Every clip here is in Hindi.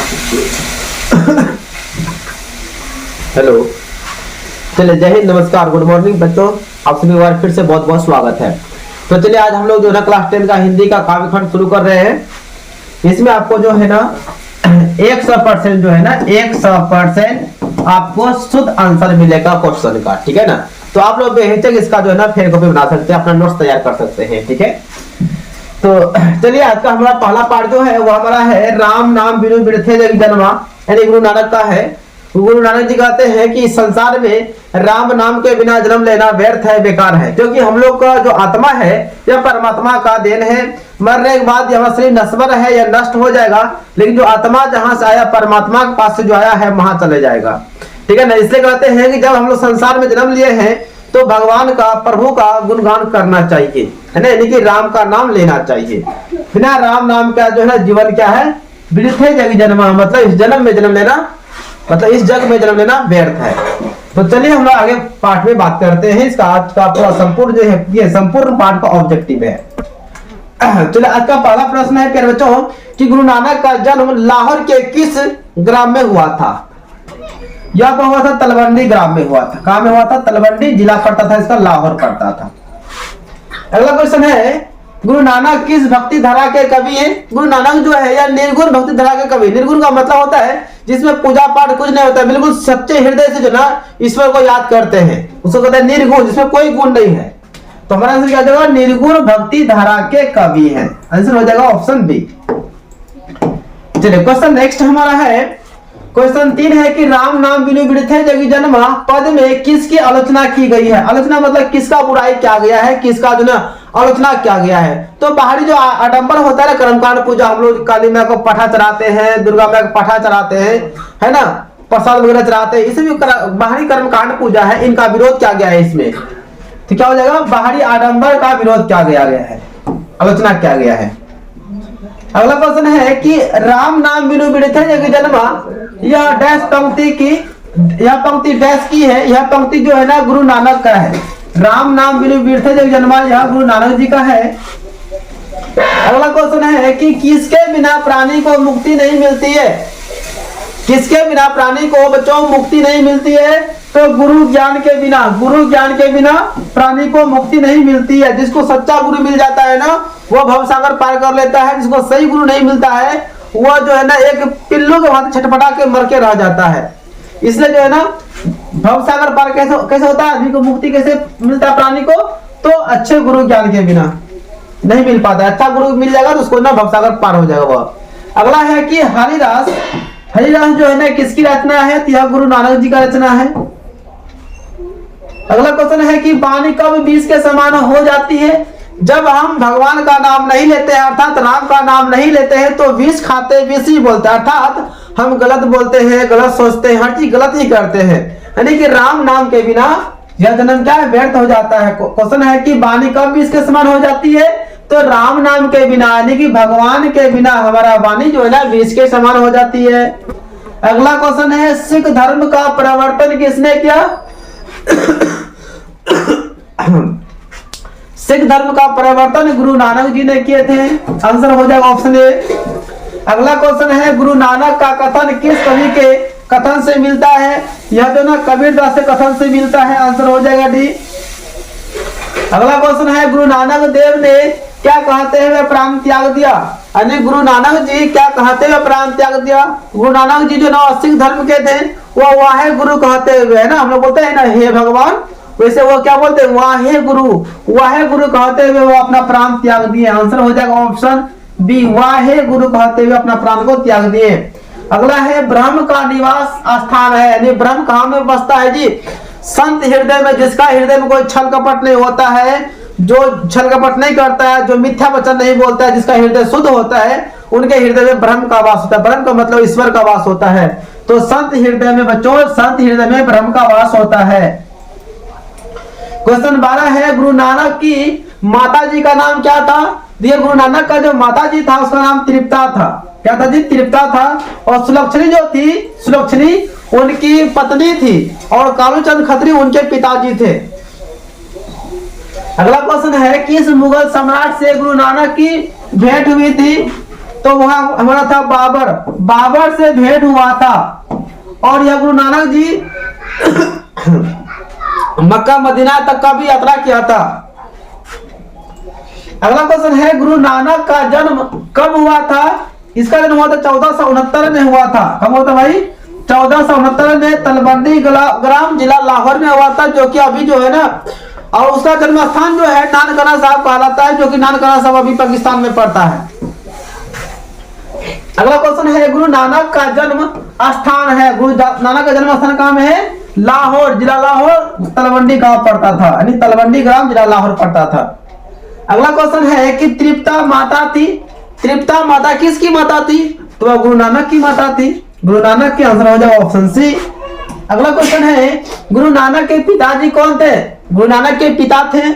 हेलो, चलिए जय हिंद, नमस्कार, गुड मॉर्निंग बच्चों, आप सभी बार फिर से बहुत बहुत स्वागत है। तो चलिए आज हम लोग जो है क्लास 10 का हिंदी का काव्य खंड शुरू कर रहे हैं। इसमें आपको जो है ना 100% जो है ना 100% आपको शुद्ध आंसर मिलेगा क्वेश्चन का, ठीक है ना। तो आप लोग बेहिचक इसका जो है ना फेर कॉपी बना सकते हैं, अपना नोट्स तैयार कर सकते हैं, ठीक है। तो चलिए आज का हमारा पहला पार्ट जो है वो हमारा है राम नाम बिनु बिरथे जग जन्मा, यानी गुरु नानक का है। गुरु नानक जी कहते हैं कि इस संसार में राम नाम के बिना जन्म लेना व्यर्थ है, बेकार है, क्योंकि हम लोग का जो आत्मा है यह परमात्मा का देन है। मरने के बाद यह शरीर नश्वर है, यह नष्ट हो जाएगा, लेकिन जो आत्मा जहां से आया परमात्मा के पास से जो आया है वहां चले जाएगा, ठीक है ना। इसलिए कहते हैं कि जब हम लोग संसार में जन्म लिए हैं तो भगवान का, प्रभु का गुणगान करना चाहिए, है ना, यानी कि राम का नाम लेना चाहिए। बिना राम नाम का जो है ना जीवन क्या है, वृथे जग जन्मा, मतलब इस जन्म में जन्म लेना, मतलब इस जग में जन्म लेना व्यर्थ है। तो चलिए हम लोग आगे पाठ में बात करते हैं। इसका आज का पूरा संपूर्ण जो है ये संपूर्ण पाठ का ऑब्जेक्टिव है। चलिए आज का पहला प्रश्न है प्यारे बच्चों कि गुरु नानक का जन्म लाहौर के किस ग्राम में हुआ था। यह हुआ था तलवंडी ग्राम में हुआ था। कहां में हुआ था? तलवंडी जिला पड़ता था इसका, लाहौर पड़ता था। अगला क्वेश्चन है गुरु नानक किस भक्ति धारा के कवि है। गुरु नानक जो है या निर्गुण भक्ति धारा के कवि। निर्गुण का मतलब होता है जिसमें पूजा पाठ कुछ नहीं होता है, बिल्कुल सच्चे हृदय से जो ना ईश्वर को याद करते हैं, उसको कहते हैं निर्गुण, जिसमें कोई गुण नहीं है। तो हमारा आंसर क्या जाएगा? निर्गुण भक्ति धारा के कवि है। आंसर हो जाएगा ऑप्शन बी। चलिए क्वेश्चन नेक्स्ट हमारा है, क्वेश्चन 3 है कि राम नाम बिनु बिरथे जग जन्मा पद में किसकी आलोचना की गई है। आलोचना मतलब किसका बुराई किया गया है, किसका जो ना आलोचना किया गया है। तो बाहरी जो आडंबर होता है ना, कर्मकांड पूजा, हम लोग काली माँ को पठा चढ़ाते हैं, दुर्गा माँ को पठा चढ़ाते हैं, है ना, प्रसाद वगैरह चढ़ाते हैं, इसमें जो बाहरी कर्मकांड पूजा है इनका विरोध किया गया है इसमें। तो क्या हो जाएगा? बाहरी आडंबर का विरोध किया गया है, आलोचना किया गया है। अगला क्वेश्चन है कि राम नाम बिनु बिरथे जग जन्मा, यह डैश पंक्ति की, यह पंक्ति डैश की है। यह पंक्ति जो है ना गुरु नानक का है। राम नाम बिनु बिरथे जग जन्मा यह गुरु नानक जी का है। अगला क्वेश्चन है कि किसके बिना प्राणी को मुक्ति नहीं मिलती है। किसके बिना प्राणी को बच्चों मुक्ति नहीं मिलती है? तो गुरु ज्ञान के बिना, गुरु ज्ञान के बिना प्राणी को मुक्ति नहीं मिलती है। जिसको सच्चा गुरु मिल जाता है ना वो भवसागर पार कर लेता है, जिसको सही गुरु नहीं मिलता है वो जो है ना एक पिल्लू के भांति छटपटा के मर के रह जाता है। इसलिए जो है ना भवसागर पार कैसे होता है, आदमी को मुक्ति कैसे मिलता है प्राणी को? तो अच्छे गुरु ज्ञान के बिना नहीं मिल पाता है। अच्छा गुरु मिल जाएगा तो उसको ना भवसागर पार हो जाएगा वो। अगला है कि हरिदास, हरिदास जो है ना किसकी रचना है? तो यह गुरु नानक जी का रचना है। अगला क्वेश्चन है कि वाणी कब विष के समान हो जाती है। जब हम भगवान का नाम नहीं लेते हैं, अर्थात राम का नाम नहीं लेते हैं तो विष खाते विष ही बोलते हैं, अर्थात हम गलत बोलते हैं, गलत सोचते हैं, हर चीज गलत ही करते हैं, यानी कि राम नाम के बिना यह जन्म क्या है, व्यर्थ हो जाता है। क्वेश्चन है कि वाणी कब विष के समान हो जाती है। तो राम नाम के बिना, यानी कि भगवान के बिना हमारा वाणी जो है ना विष के समान हो जाती है। अगला क्वेश्चन है सिख धर्म का प्रवर्तन किसने किया। सिख धर्म का परिवर्तन गुरु नानक जी ने किए थे। आंसर हो जाएगा ऑप्शन ए। अगला क्वेश्चन है गुरु नानक का कथन किस कवि के कथन से मिलता है। यह जो ना कबीरदास के कथन से मिलता है। आंसर हो जाएगा डी। अगला क्वेश्चन है गुरु नानक देव ने क्या कहते हुए प्राण त्याग दिया। यानी गुरु नानक जी क्या कहते हुए प्राण त्याग दिया। गुरु नानक जी जो ना सिख धर्म के थे वो वाहे गुरु कहते हुए, है ना, हम लोग बोलते हैं ना हे भगवान, वैसे वो क्या बोलते हैं वाहे गुरु, वाहे गुरु कहते हुए वो अपना प्राण त्याग दिए। आंसर हो जाएगा ऑप्शन बी, वाहे गुरु कहते हुए अपना प्राण को त्याग दिए। अगला है ब्रह्म का निवास स्थान है, यानी ब्रह्म कहाँ में बसता है जी। संत हृदय में, जिसका हृदय में कोई छल कपट नहीं होता है, जो छल कपट नहीं करता है, जो मिथ्या वचन नहीं बोलता है, जिसका हृदय शुद्ध होता है, उनके हृदय में ब्रह्म का वास होता है। ब्रह्म का मतलब ईश्वर का वास होता है। तो संत हृदय में बच्चों, संत हृदय में ब्रह्म का वास होता है। क्वेश्चन 12 है गुरु नानक की माता जी का नाम क्या था। ये गुरु नानक का जो माता जी था उसका नाम तृप्ता था। क्या था जी? तृप्ता था। और सुलक्षणी जो थी, सुलक्षणी उनकी पत्नी थी और कालूचंद खत्री उनके पिताजी थे। अगला क्वेश्चन है किस मुगल सम्राट से गुरु नानक की भेंट हुई थी। तो वहां हमारा था बाबर, बाबर से भेंट हुआ था। और यह गुरु नानक जी मक्का मदीना तक का भी यात्रा किया था। अगला क्वेश्चन है गुरु नानक का जन्म कब हुआ था? इसका जन्म हुआ था 1469 में हुआ था। कब हुआ था भाई? 1469 में तलवंडी ग्राम जिला लाहौर में हुआ था, जो कि अभी जो है ना, और उसका जन्म स्थान जो है नानकाना साहब कहलाता है, जो कि नानकाना साहब अभी पाकिस्तान में पड़ता है। अगला क्वेश्चन है गुरु नानक का जन्म स्थान है, गुरु नानक का जन्म स्थान कहाँ में है? लाहौर, जिला लाहौर, तलवंडी गांव पड़ता था, यानी तलवंडी ग्राम जिला लाहौर पड़ता था। अगला क्वेश्चन है कि तृप्ता माता थी, तृप्ता माता किसकी माता थी? तो वह गुरु नानक की माता थी। गुरु नानक के आंसर हो जाएगा ऑप्शन सी। अगला क्वेश्चन है गुरु नानक के पिताजी कौन थे? गुरु नानक के पिता थे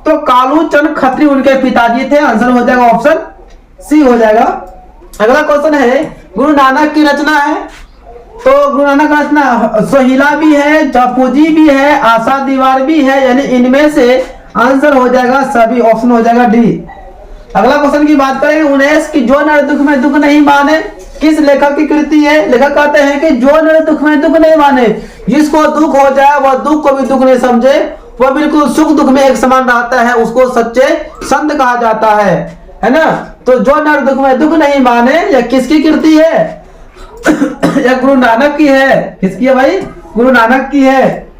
तो कालू चंद खत्री उनके पिताजी थे। आंसर हो जाएगा ऑप्शन सी हो जाएगा। अगला क्वेश्चन है गुरु नानक की रचना है, तो गुरु नानक की रचना सोहिला भी है, जपूजी भी है, आशा दीवार भी है, यानी इनमें से आंसर हो जाएगा सभी, ऑप्शन हो जाएगा डी। अगला क्वेश्चन की बात करें 19 की जो नर दुख में दुख नहीं माने, किस लेखक की कृति है? लेखक कहते हैं कि जो नर दुख में दुख नहीं माने, जिसको दुख हो जाए वह दुख को भी दुख नहीं समझे, वह बिल्कुल सुख दुख में एक समान रहता है, उसको सच्चे संत कहा जाता है ना। तो जो नर दुख में दुख नहीं माने, यह किसकी कृति है? यह गुरु नानक की है। किसकी है भाई? गुरु नानक की है।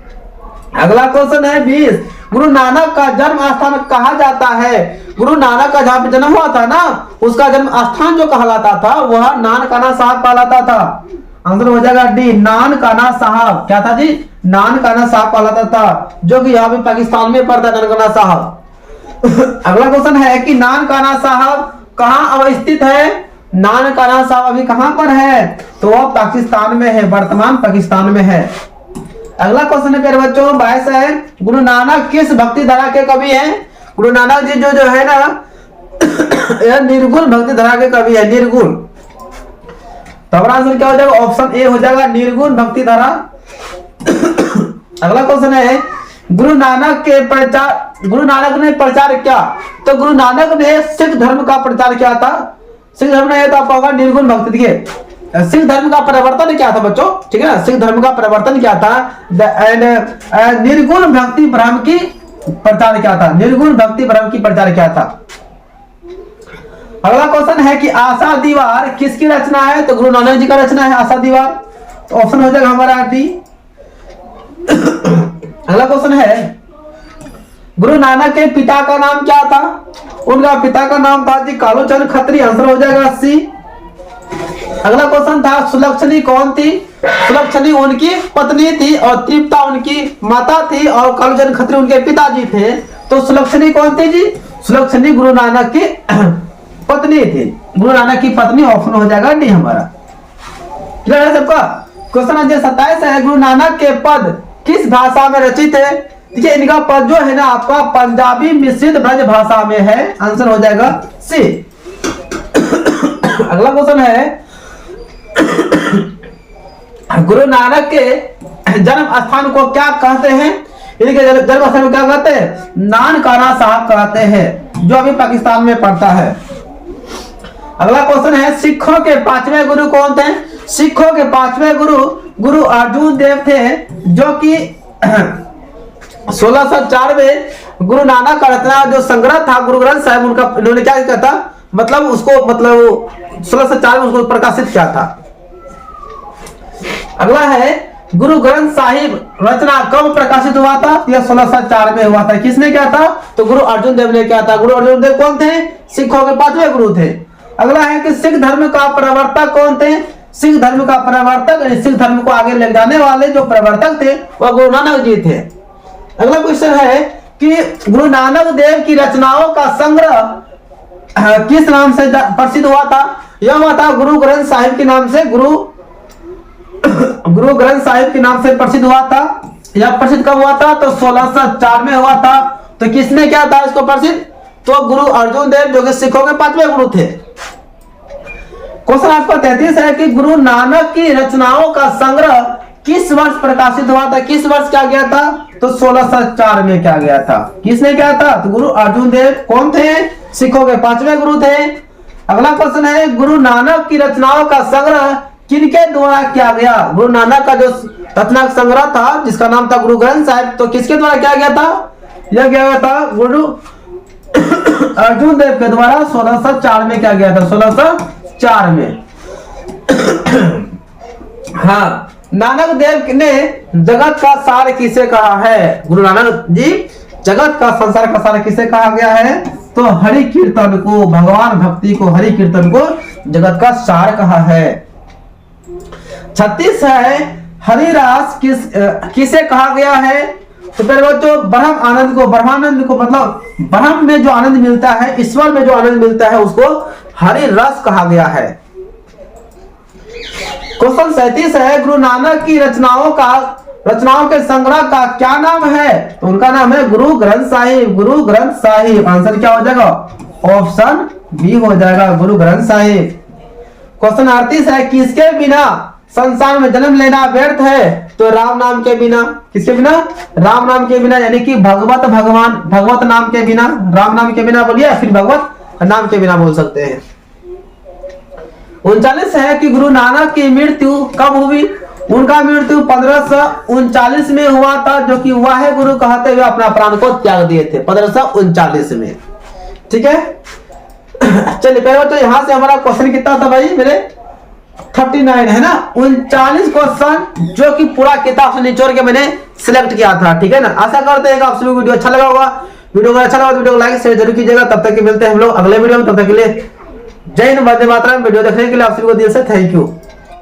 अगला क्वेश्चन है 20, गुरु नानक का जन्म स्थान कहा जाता है? गुरु नानक का जहाँ पे जन्म हुआ था ना, उसका जन्म स्थान जो कहलाता था वह नानकाना साहब कहलाता था। आंसर हो जाएगा डी, नानकाना साहब। क्या था जी? नानकाना साहब कहलाता था, जो कि यहाँ पे पाकिस्तान में पड़ता है नानकाना साहब। अगला क्वेश्चन है कि नानकाना साहब कहाँ अवस्थित है? नानकाना साहब अभी कहाँ पर है? तो वह पाकिस्तान में है, वर्तमान पाकिस्तान में है। अगला क्वेश्चन है प्यारे बच्चों 22 है, गुरु नानक किस भक्ति धारा के कवि हैं? गुरु नानक जी जो है ना यह निर्गुण भक्ति धारा के कवि है, निर्गुण। तो हमारा आंसर क्या हो जाएगा? ऑप्शन ए हो जाएगा, निर्गुण भक्ति धारा। अगला क्वेश्चन है गुरु नानक के प्रचार, गुरु नानक ने प्रचार किया, तो गुरु नानक ने सिख धर्म का प्रचार किया था। सिख धर्म ने तो आपको होगा निर्गुण भक्ति। देखिए सिख धर्म का परिवर्तन क्या था बच्चों? ठीक है ना, सिख धर्म का परिवर्तन क्या था? निर्गुण भक्ति ब्रह्म की प्रचार क्या था? निर्गुण भक्ति ब्रह्म की प्रचार क्या था? अगला क्वेश्चन है कि आशा दीवार किसकी रचना है? तो गुरु नानक जी का रचना है आशा दीवार। तो ऑप्शन हो जाएगा हमारा डी। अगला क्वेश्चन है गुरु नानक के पिता का नाम क्या था? उनका पिता का नाम था जी कालूचंद खत्री। आंसर हो जाएगा सी। अगला क्वेश्चन था सुलक्षणी कौन थी? सुलक्षणी उनकी पत्नी थी और तृप्ता उनकी माता थी और कालूचंद खत्री उनके पिताजी थे। तो सुलक्षणी कौन थी जी? सुलक्षणी गुरु नानक की पत्नी थी, गुरु नानक की पत्नी। ऑप्शन हो जाएगा डी हमारा। क्लियर है सबका? क्वेश्चन नंबर 27 है गुरु नानक के पद किस भाषा में रचित है? देखिए इनका पद जो है ना आपका पंजाबी मिश्रित ब्रज भाषा में है। आंसर हो जाएगा सी। अगला क्वेश्चन है गुरु नानक के जन्म स्थान को क्या कहते हैं? इनके जन्म स्थान को क्या कहते हैं? नानकाना साहब कहते हैं, जो अभी पाकिस्तान में पड़ता है। अगला क्वेश्चन है सिखों के 5वें गुरु कौन थे? सिखों के 5वें गुरु गुरु अर्जुन देव थे, जो कि 1604 में गुरु नानक का रचना जो संग्रह था गुरु ग्रंथ साहिब, उनका इन्होंने क्या किया था? मतलब उसको 1604 में उसको प्रकाशित किया था। अगला है गुरु ग्रंथ साहिब रचना कब प्रकाशित हुआ था? यह 1604 में हुआ था। किसने किया था? तो गुरु अर्जुन देव ने किया था। गुरु अर्जुन देव कौन थे? सिखों के 5वें गुरु थे। अगला है कि सिख धर्म का प्रवर्तक कौन थे? सिख धर्म का प्रवर्तक, सिख धर्म को आगे ले जाने वाले जो प्रवर्तक थे वह गुरु नानक जी थे। अगला क्वेश्चन है कि गुरु नानक देव की रचनाओं का संग्रह किस नाम से प्रसिद्ध हुआ था? यह हुआ था गुरु ग्रंथ साहिब के नाम से, गुरु ग्रंथ साहिब के नाम से प्रसिद्ध हुआ था। यह प्रसिद्ध कब हुआ था? तो 1604 में हुआ था। तो किसने किया था इसको प्रसिद्ध? तो गुरु अर्जुन देव, जो कि सिखों के 5वें गुरु थे। क्वेश्चन आपका 33 है कि गुरु नानक की रचनाओं का संग्रह किस वर्ष प्रकाशित हुआ था? किस वर्ष क्या गया था? तो 1604 में क्या गया था? किसने क्या था? तो गुरु अर्जुन देव कौन थे? सिखों के 5वें गुरु थे। अगला क्वेश्चन है, गुरु नानक की रचनाओं का संग्रह किनके द्वारा किया गया? गुरु नानक का जो रचना संग्रह था जिसका नाम था गुरु ग्रंथ साहिब, तो किसके द्वारा किया गया था? यह किया गया था गुरु अर्जुन देव के द्वारा 1604 में किया गया था, 1604 में। हाँ, नानक देव ने जगत का सार किसे कहा है? गुरु नानक जी जगत का संसार का सार किसे कहा गया है? तो हरि कीर्तन को, भगवान भक्ति को, हरि कीर्तन को जगत का सार कहा है। 36 है, हरिरास किसे कहा गया है? तो पहले बच्चों ब्रह्म आनंद को, ब्रह्मानंद को, मतलब ब्रह्म में जो आनंद मिलता है, ईश्वर में जो आनंद मिलता है उसको हरि रस कहा गया है। क्वेश्चन 37 है, गुरु नानक की रचनाओं के संग्रह का क्या नाम है? तो उनका नाम है गुरु ग्रंथ साहिब, गुरु ग्रंथ साहिब। आंसर क्या हो जाएगा? ऑप्शन बी हो जाएगा, गुरु ग्रंथ साहिब। क्वेश्चन 38 है, किसके बिना संसार में जन्म लेना व्यर्थ है? तो राम नाम के बिना। किसके बिना? राम नाम के बिना, यानी कि भगवत नाम के बिना, राम नाम के बिना बोलिए, फिर भगवत नाम के बिना बोल सकते हैं। 39 है कि गुरु नानक की मृत्यु कब हुई? उनका मृत्यु 1539 में हुआ था, जो कि वाहे गुरु कहते हुए अपना प्राण को त्याग दिए थे 1539 में। ठीक है, चलिए पहले तो यहां से हमारा क्वेश्चन कितना था भाई मेरे? 39 है ना। 39 क्वेश्चन जो कि पूरा किताब से निचोड़ के मैंने सिलेक्ट किया था। ठीक है ना, आशा करते हैं कि आप सभी को वीडियो अच्छा लगा होगा। वीडियो अगर अच्छा लगा तो वीडियो को लाइक शेयर जरूर कीजिएगा। तब तक के मिलते हैं हम लोग अगले वीडियो में, तब तक के लिए जय हिंद, वंदे मातरम। वीडियो देखने के लिए आप सभी को दिल से थैंक यू।